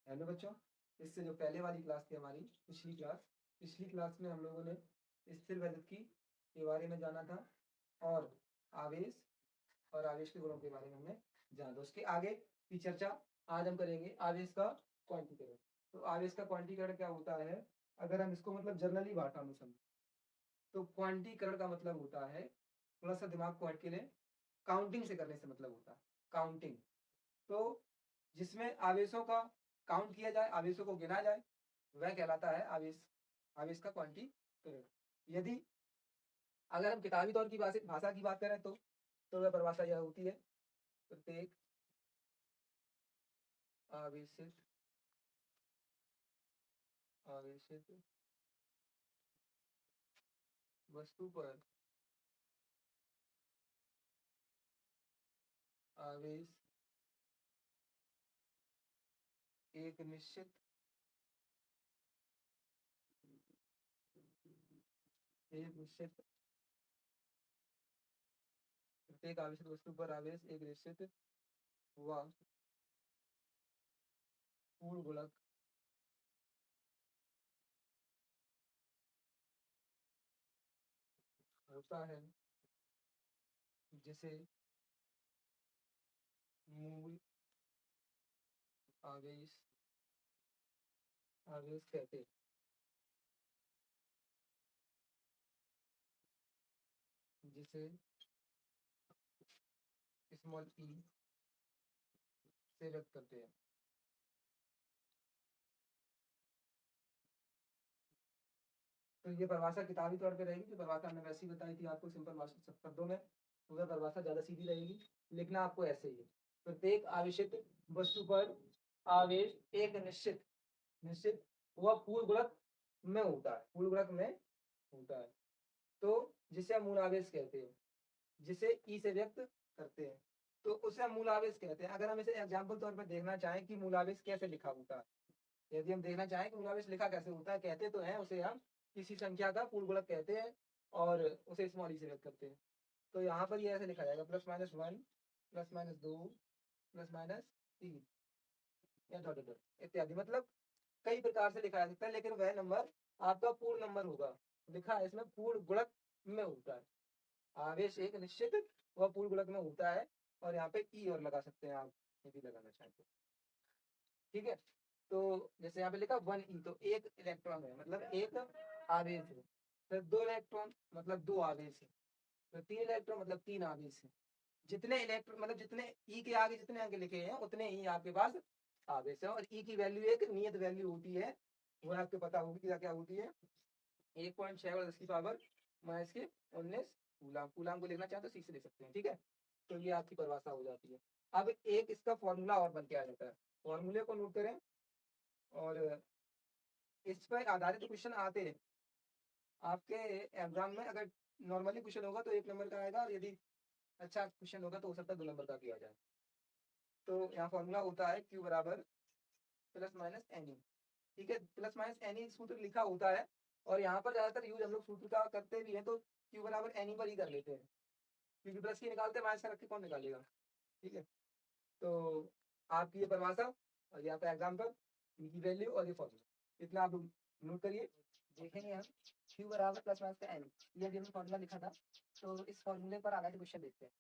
Hello बच्चों, इससे जो पहले वाली क्लास थी हमारी पिछली क्लास में हम लोगों ने स्थिर वैद्युत के बारे में जाना था और आवेश और आवेश के गुणों के बारे में हमने जाना था। उसके आगे की चर्चा आज हम करेंगे आवेश का क्वांटीकरण। तो आवेश का क्वांटीकरण क्या होता है, अगर हम इसको मतलब जनरली भाषा में समझें तो क्वांटीकरण का मतलब होता है, थोड़ा सा दिमाग को हट के लें, काउंटिंग से करने से मतलब होता है काउंटिंग। तो जिसमें आवेशों का काउंट किया जाए, आवेशों को गिना जाए, वह कहलाता है आवेश। आवेश का क्वांटीकरण। यदि अगर हम किताबी तौर की भाषा की बात करें तो वह परिभाषा यह होती है, प्रत्येक आवेशित आवेशित वस्तु पर आवेश एक निश्चित प्रत्येक आवेशित वस्तु पर आवेश एक निश्चित व पूर्ण गुणक होता है, जिसे मूल आवेश आवेश कहते हैं। जिसे स्मॉल ई से व्यक्त करते हैं। तो ये परिभाषा किताबी तौर पे रहेगी, जो परिभाषा हमने वैसी बताई थी आपको सिंपल भाषा शब्दों में, तो वह परिभाषा ज्यादा सीधी रहेगी। लिखना आपको ऐसे ही है, प्रत्येक आवेशित वस्तु पर आवेश एक निश्चित निश्चित वह पूर्ण गुणक में होता है, पूर्ण गुणक में होता है। तो जिसे हम मूल आवेश कहते हैं, जिसे ई से व्यक्त करते हैं, तो उसे हम मूल आवेश कहते हैं। अगर हम इसे एग्जाम्पल तौर पर देखना चाहें कि मूल आवेश कैसे लिखा होता है, यदि हम देखना चाहें कि मूल आवेश लिखा कैसे होता है, कहते तो हैं उसे हम किसी संख्या का पूर्ण गुणक कहते हैं और उसे स्मॉल ई से व्यक्त करते हैं। तो यहाँ पर ये ऐसे लिखा जाएगा +-1 +-2 +-3 या डॉट डॉट इत्यादि। मतलब कई प्रकार से लिखा जा सकता है, लेकिन वह नंबर आपका पूर्ण नंबर होगा। लिखा है इसमें पूर्ण गुणक में होता है, आवेश एक निश्चित वह पूर्ण गुणक में होता है। और यहाँ पे ई और लगा सकते हैं आप, यदि लगाना चाहें तो। ठीक है, तो जैसे यहाँ पे लिखा 1e, तो एक इलेक्ट्रॉन है मतलब एक आवेश है। फिर 2 इलेक्ट्रॉन मतलब 2 आवेश है। फिर 3 इलेक्ट्रॉन मतलब 3 आवेश है। जितने इलेक्ट्रॉन मतलब जितने ई के आगे जितने अंक लिखे हैं उतने ही आपके पास आवेश है। और ई की वैल्यू एक नियत वैल्यू होती है, वो आपको पता होगी क्या क्या होती है, 1.6 और 10 की पावर -19 कूलाम। कूलाम को लिखना चाहे तो सी से लिख सकते हैं। ठीक है, तो ये आपकी परिभाषा हो जाती है। अब एक इसका फॉर्मूला और बन के आ जाता है, फॉर्मूले को नोट करें। और इस पर आधारित क्वेश्चन आते हैं आपके एग्जाम में। अगर नॉर्मली क्वेश्चन होगा तो 1 नंबर का आएगा, और यदि अच्छा क्वेश्चन होगा तो हो सकता है 2 नंबर का भी आ जाए। तो यहाँ फॉर्मूला होता है Q बराबर +-Ne। ठीक है, +-Ne सूत्र लिखा होता है, और यहाँ पर ज्यादातर यूज हम लोग सूत्र का करते भी हैं, तो Q बराबर Ne पर ही कर लेते हैं, क्योंकि प्लस की निकालते हैं, माइनस का रख के कौन निकालेगा। ठीक है, तो आपकी ये परिभाषा और ये आपका एग्जाम्पल, इनकी वैल्यू और ये फॉर्मूला, इतना आप नोट करिए। देखेंगे हम Q बराबर +-Ne, ये हमने फॉर्मूला लिखा था, तो इस फॉर्मूले पर आधारित क्वेश्चन देखते हैं।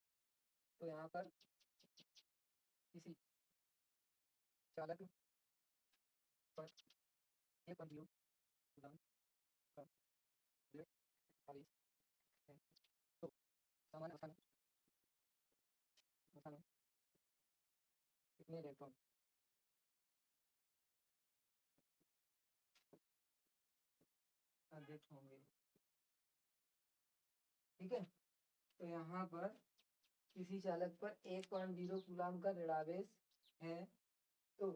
तो यहाँ पर किसी चालक पर एक बिंदु तो सामान्य अवस्था में कितने इलेक्ट्रॉन अधिक होंगे। ठीक है, तो यहाँ पर किसी चालक पर 1.0 कूलाम का ऋणावेश है, तो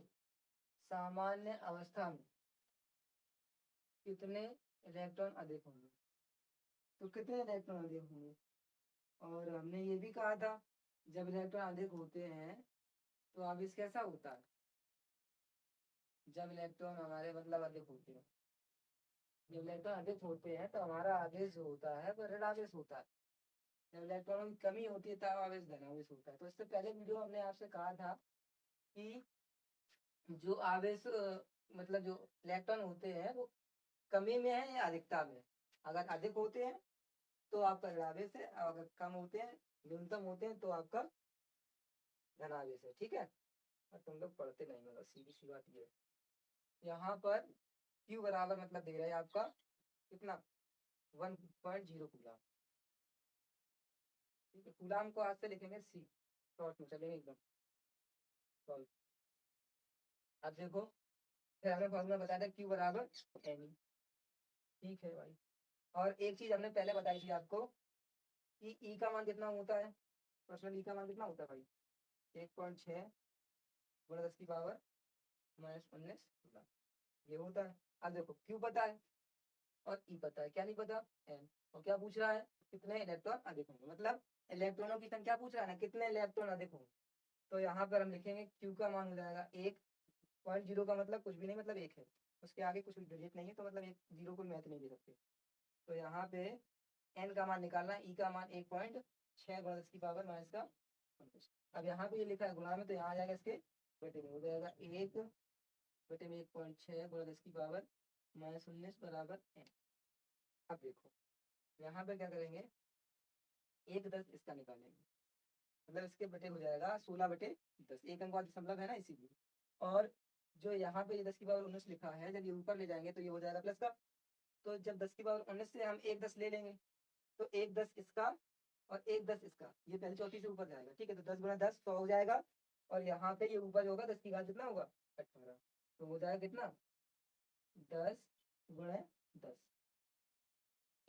सामान्य अवस्था में कितने इलेक्ट्रॉन अधिक होंगे। तो कितने इलेक्ट्रॉन अधिक होंगे, और हमने ये भी कहा था जब इलेक्ट्रॉन अधिक होते हैं तो आवेश कैसा होता है। जब इलेक्ट्रॉन हमारे मतलब अधिक होते हैं, जब इलेक्ट्रॉन अधिक होते हैं तो हमारा आवेश जो होता है वो ऋणावेश होता है। जब इलेक्ट्रॉन की कमी होती है तब आवेश धनावेश होता है। तो इससे पहले वीडियो हमने आपसे कहा था कि जो आवेश मतलब जो इलेक्ट्रॉन होते हैं वो कमी में है या अधिकता में। अगर अधिक होते हैं तो आपका ऋणावेश है, और अगर कम होते हैं, न्यूनतम होते हैं, तो आपका धनावेश है। ठीक है, और तुम लोग पढ़ते नहीं हो, सीधी सी बात ये है। यहाँ पर Q बराबर मतलब दे रहा है आपका कितना 1.0 कूलाम। ठीक है, कूलाम को आज से लिखेंगे C, शॉर्ट में चलेंगे एकदम सॉल्व। अब देखो, फिर हमने फॉर्मूला बताया था Q बराबर N। ठीक है भाई, और एक चीज हमने पहले बताई थी आपको कि E का मान कितना होता है, प्रश्न E का मान कितना होता है भाई, 1.6 गुणा 10 की पावर -19 ये होता है। अब देखो Q पता है और E पता है, क्या नहीं पता N। और क्या पूछ रहा है, कितने इलेक्ट्रॉन अधिक होंगे, मतलब इलेक्ट्रॉनों की संख्या पूछ रहा है ना, कितने इलेक्ट्रॉन अधिक होंगे। तो यहाँ पर हम लिखेंगे Q का मान हो जाएगा 1.0 का मतलब कुछ भी नहीं, मतलब 1 है, उसके आगे कुछ डिजिट नहीं है, तो मतलब एक जीरो को मैथ नहीं दे सकते। तो यहाँ पे N का मान निकालना है, E का मान 1.6 गुणा 10 की पावर -19। अब यहाँ पे ये लिखा है गुणा में, तो यहाँ आ जाएगा इसके बेटे में, हो जाएगा 1 बटे में 1.6 गुणा 10 की पावर -19 बराबर N। अब देखो यहाँ पे क्या करेंगे, 1 10 इसका निकालेंगे, मतलब इसके बटे हो जाएगा 16/10, एक अंक बाद दशमलव है ना इसीलिए। और जो यहाँ पे ये 10 की पावर 19 लिखा है, जब ये ऊपर ले जाएंगे तो ये हो जाएगा प्लस का। तो जब 10 की पावर 19 से हम 1 10 ले लेंगे, तो 1 10 इसका और 1 10 इसका, ये पहले चौथी से ऊपर जाएगा। ठीक है, तो 10 गुणा 10 100 हो जाएगा, और यहाँ पे ये ऊपर होगा 10 की घात कितना होगा 18, तो हो जाएगा कितना 10 × 10,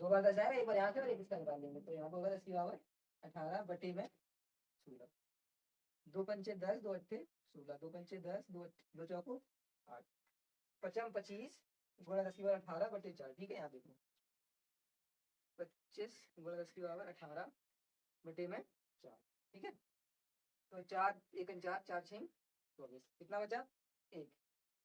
2 बार 10 आएगा, एक बार यहाँ से और एक इसका निकाल लेंगे, तो यहाँ पे होगा 10 की पावर 18 बटे में 16, 2 पंचे 10, 2 अट्ठे 16, 2 पंचे 10, 2 चौको 8, 25 गुणा 10 की पावर 18 बटे 4। ठीक है, यहाँ देखो 25 गुणा 10 की पावर 18 बटे में 4। ठीक है, तो 4 1 4 4 6 24, कितना बचा 1,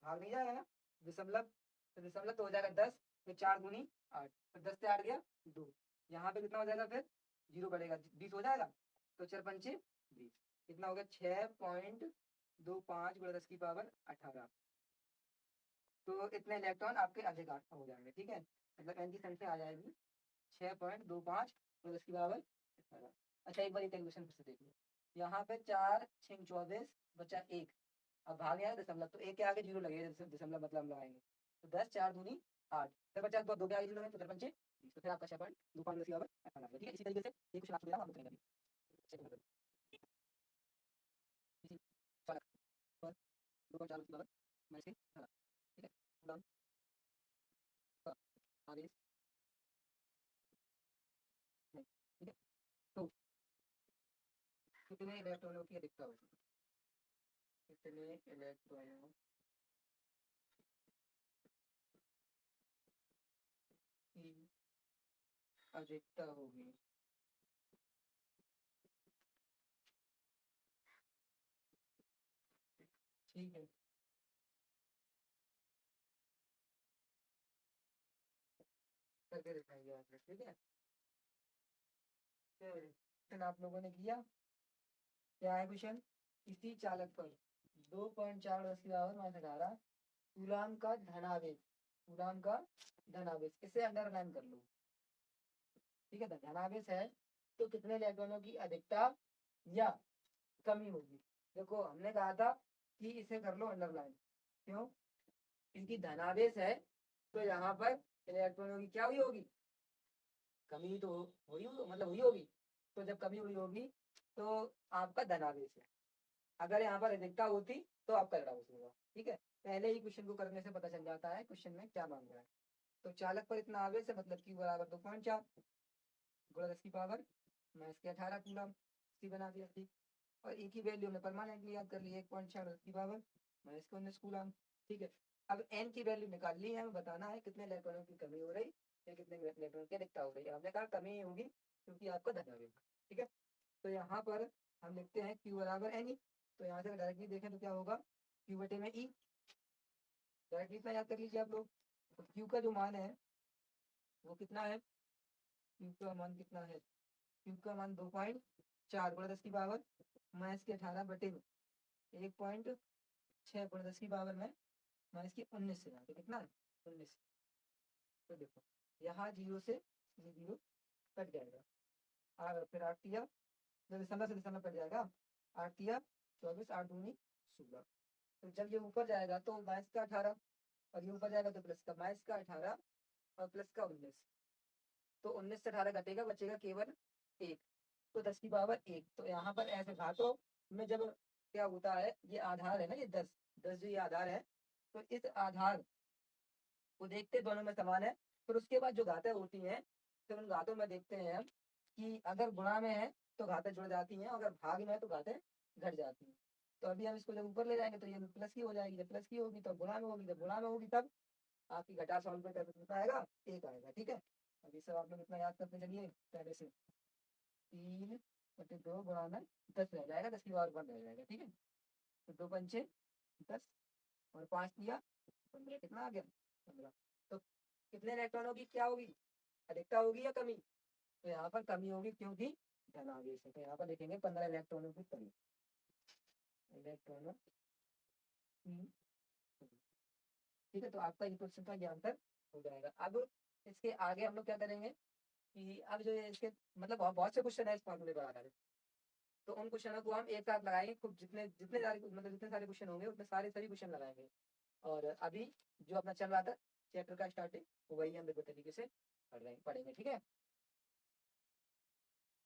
भाग नहीं जाएगा ना दशमलव, तो दशमलव तो हो जाएगा 10, तो 4 दूनी 8, तो 10 से 8 गया 2, यहाँ पे कितना हो जाएगा फिर जीरो बढ़ेगा 20 हो जाएगा, तो 4 पंचे 20, कितना हो गया 6.25 गुणा 10 की पावर 18। तो इतने इलेक्ट्रॉन आपके अधिक हो जाएंगे। ठीक है, मतलब एन की संख्या आ जाएगी 6.25 गुणा 10 की पावर 18। अच्छा, एक बार ये कैलकुलेशन फिर से देख लो, यहाँ पे 4 6 24 बचा 1, अब भाग आया दशमलव, तो एक के आगे जीरो लगेगा, दशमलव मतलब हम लगाएंगे, तो 10 4 दूनी 8, फिर बचा 2 के आगे जीरो लगाएंगे, तो 4 पंचे 20, तो फिर आपका 6.25 की पावर 18। ठीक है, इसी तरीके से ये क्वेश्चन आपको मिला, हम करेंगे अभी। इसी पर 2.4 की पावर -18। ठीक है, डन का आदेश है। ठीक है, तो कितने इलेक्ट्रॉनों की अधिकता होगी, कितने इलेक्ट्रॉनों की अधिकता होगी, ठीक है, करके दिखाएंगे आपने। ठीक है, क्वेश्चन आप लोगों ने किया, क्या है क्वेश्चन, किसी चालक पर 2.4 10 की पावर -18 कूलाम का धनावेश, कूलाम का धनावेश, इसे अंडरलाइन कर लो। ठीक है, धनावेश है तो कितने इलेक्ट्रॉनों की अधिकता या कमी होगी। देखो हमने कहा था कि इसे कर लो अंडरलाइन, क्यों, क्योंकि धनावेश है तो यहाँ पर इलेक्ट्रॉनों की क्या हुई होगी, कमी तो हुई मतलब हुई होगी, तो जब कमी हुई होगी तो आपका धनावेश है, अगर यहाँ पर अधिकता होती तो आपका ऋणावेश होगा। ठीक है, पहले ही क्वेश्चन को करने से पता चल जाता है क्वेश्चन में क्या मांग रहा है। तो चालक पर इतना आवेश है, मतलब Q बराबर 2.4 गुणा 10 की पावर -18 कूलम, सी बना दिया। ठीक, और E की वैल्यू हमने परमानेंटली याद कर ली 1.6 10 की पावर -19 कूलम। ठीक है, अब N की वैल्यू निकाल ली है, हमें बताना है कितने इलेक्ट्रॉनों की कमी हो रही या कितने इलेक्ट्रॉन की अधिकता हो रही है। हमने कहा कमी ही होगी क्योंकि आपका धनावेश। ठीक है, तो यहाँ पर हम लिखते हैं Q बराबर N, तो यहाँ से डायरेक्टली देखें तो क्या होगा Q बटे में E, डायरेक्टली इतना याद कर लीजिए आप लोग। तो Q का जो मान है वो कितना है, Q का मान कितना है, Q का मान 2.4 गुणा 10 की पावर -18 बटे 1.6 6 गुणा 10 की पावर में माइनस की 19 से, यहाँ पे कितना 19। तो देखो यहाँ 0 से 0 कट जाएगा, और फिर 8 तिया दशमलव से दशमलव कट जाएगा, 8 तिया 24, 8 दूनी 16। तो जब ये ऊपर जाएगा तो माइनस का 18, और ये ऊपर जाएगा तो प्लस का, माइनस का 18 और प्लस का 19। तो 19 से 18 घटेगा, बचेगा केवल 1। तो 10 की पावर 1। तो यहाँ पर ऐसे घातों में जब क्या होता है, ये आधार है ना, ये 10 10 जो ये आधार है, तो इस आधार को देखते दोनों में समान है। फिर उसके बाद जो घातें होती हैं, तो उन घातों में देखते हैं हम कि अगर गुणा में है तो घातें जुड़ जाती हैं, अगर भाग में है तो घातें घट जाती हैं। तो अभी हम इसको जब ऊपर ले जाएंगे तो ये प्लस की हो जाएगी, जब प्लस की होगी तो गुणा में होगी, जब गुणा में होगी तब आपकी घटा सॉल्व पे करके कितना आएगा, 1 आएगा। ठीक है, अभी सब आप लोग इतना याद करते चलिए पहले से। 3/2 गुणा में 10 रह जाएगा, 10 की पावर 1 रह जाएगा। ठीक है, तो 2 पंचे 10 और 5 दिया 15, कितना आ गया 15। तो कितने इलेक्ट्रॉनों की क्या होगी, अधिकता होगी या कमी? तो यहाँ पर कमी होगी, क्योंकि धन आवेश है। तो यहाँ पर लिखेंगे 15 इलेक्ट्रॉनों की कमी, इलेक्ट्रॉनों की कमी। ठीक है, तो आपका ये क्वेश्चन का ये आंसर हो जाएगा। अब इसके आगे हम लोग क्या करेंगे कि अब जो ये इसके मतलब बहुत से क्वेश्चन है इस फॉर्मूले पर आधारित, तो उन क्वेश्चनों को हम एक साथ लगाएंगे, खूब जितने जितने सारे मतलब जितने सारे क्वेश्चन होंगे उतने सारे सभी क्वेश्चन लगाएंगे। और अभी जो अपना चल रहा था चैप्टर का स्टार्टिंग, वही हम बिल्कुल तरीके से पढ़ेंगे। ठीक है।